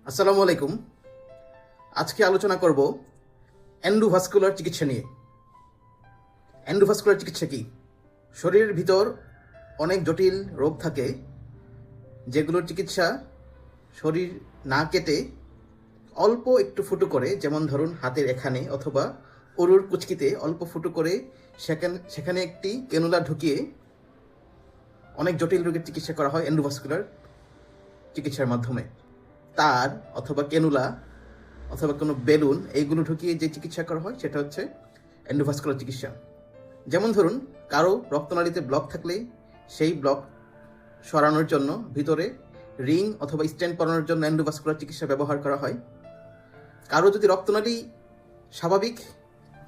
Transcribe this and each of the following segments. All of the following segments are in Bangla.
আসসালামু আলাইকুম। আজকে আলোচনা করব এন্ডোভাস্কুলার চিকিৎসা নিয়ে। এন্ডোভাস্কুলার চিকিৎসা কি? শরীরের ভিতর অনেক জটিল রোগ থাকে যেগুলোর চিকিৎসা শরীর না কেটে অল্প একটু ফুটো করে, যেমন ধরুন হাতের এখানে অথবা উরুর কুচকিতে অল্প ফুটো করে সেখানে একটি ক্যানুলা ঢুকিয়ে অনেক জটিল রোগের চিকিৎসা করা হয় এন্ডোভাস্কুলার চিকিৎসার মাধ্যমে। তার অথবা ক্যানুলা অথবা কোনো বেলুন এইগুলো ঢুকিয়ে যে চিকিৎসা করা হয় সেটা হচ্ছে এন্ডোভাস্কুলার চিকিৎসা। যেমন ধরুন কারো রক্তনালীতে ব্লক থাকলে সেই ব্লক সরানোর জন্য ভিতরে রিং অথবা স্ট্যান্ড পরানোর জন্য এন্ডোভাস্কুলার চিকিৎসা ব্যবহার করা হয়। কারো যদি রক্তনালী স্বাভাবিক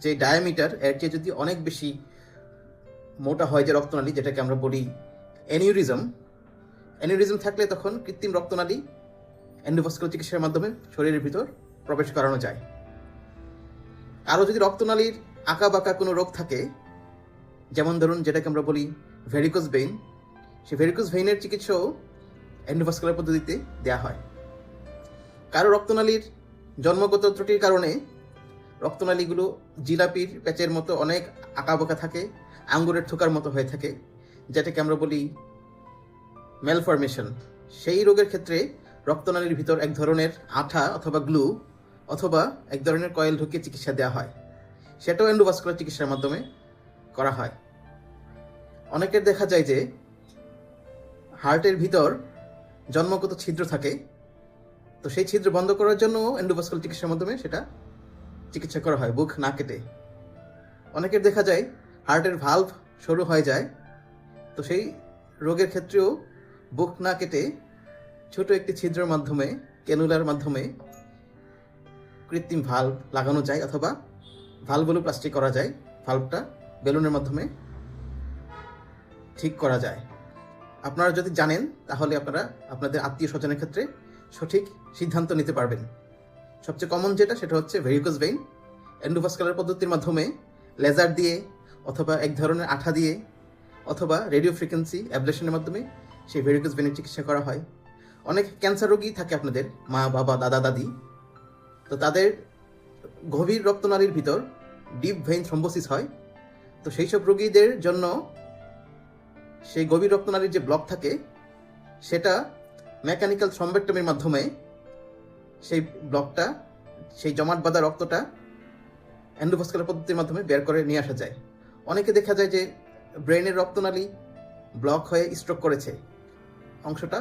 যে ডায়ামিটার এর চেয়ে যদি অনেক বেশি মোটা হয়, যে রক্তনালী যেটাকে আমরা বলি অ্যানিউরিজম থাকলে তখন কৃত্রিম রক্তনালী এন্ডোভাস্কুলার চিকিৎসার মাধ্যমে শরীরের ভিতর প্রবেশ করানো যায়। আরও যদি রক্তনালীর আঁকা বাঁকা কোনো রোগ থাকে, যেমন ধরুন যেটাকে আমরা বলি ভেরিকোজ ভেইন, সেই ভেরিকোজ ভেইনের চিকিৎসাও এন্ডোভাস্কুলার পদ্ধতিতে দেওয়া হয়। কারো রক্তনালীর জন্মগত ত্রুটির কারণে রক্তনালীগুলো জিলাপির প্যাচের মতো অনেক আঁকা বাঁকা থাকে, আঙ্গুরের থোকার মতো হয়ে থাকে, যেটাকে আমরা বলি ম্যালফরমেশন। সেই রোগের ক্ষেত্রে রক্তনালীর ভিতর এক ধরনের আঠা অথবা গ্লু অথবা এক ধরনের কয়েল ঢুকিয়ে চিকিৎসা দেওয়া হয়, সেটাও এন্ডোভাস্কুলার চিকিৎসার মাধ্যমে করা হয়। অনেকের দেখা যায় যে হার্টের ভিতর জন্মগত ছিদ্র থাকে, তো সেই ছিদ্র বন্ধ করার জন্য এন্ডোভাস্কুলার চিকিৎসার মাধ্যমে সেটা চিকিৎসা করা হয় বুক না কেটে। অনেকের দেখা যায় হার্টের ভালভ সরু হয়ে যায়, তো সেই রোগের ক্ষেত্রেও বুক না কেটে ছোট একটি ছিদ্রের মাধ্যমে ক্যানুলার মাধ্যমে কৃত্রিম ভালভ লাগানো যায় অথবা ভালভোলোপ্লাস্টি করা যায়, ভালভটা বেলুনের মাধ্যমে ঠিক করা যায়। আপনারা যদি জানেন তাহলে আপনারা আপনাদের আত্মীয় স্বজনের ক্ষেত্রে সঠিক সিদ্ধান্ত নিতে পারবেন। সবচেয়ে কমন যেটা সেটা হচ্ছে ভেরিকোজ ভেইন। এন্ডোভাস্কুলার পদ্ধতির মাধ্যমে লেজার দিয়ে অথবা এক ধরনের আঠা দিয়ে অথবা রেডিও ফ্রিকোয়েন্সি অ্যাবলেশনের মাধ্যমে সেই ভেরিকোজ ভেইনের চিকিৎসা করা হয়। অনেক ক্যান্সার রোগী থাকে আপনাদের মা বাবা দাদা দাদি, তো তাদের গভীর রক্তনালীর ভিতর ডিপ ভেইন থ্রম্বোসিস হয়, তো সেই সব রোগীদের জন্য সেই গভীর রক্তনালীর যে ব্লক থাকে সেটা মেকানিক্যাল থ্রম্বেক্টমির মাধ্যমে সেই ব্লকটা, সেই জমাট বাঁধা রক্তটা এন্ডোভাস্কুলার পদ্ধতির মাধ্যমে বের করে নিয়ে আসা যায়। অনেকে দেখা যায় যে ব্রেনের রক্তনালী ব্লক হয়ে স্ট্রোক করেছে, অংশটা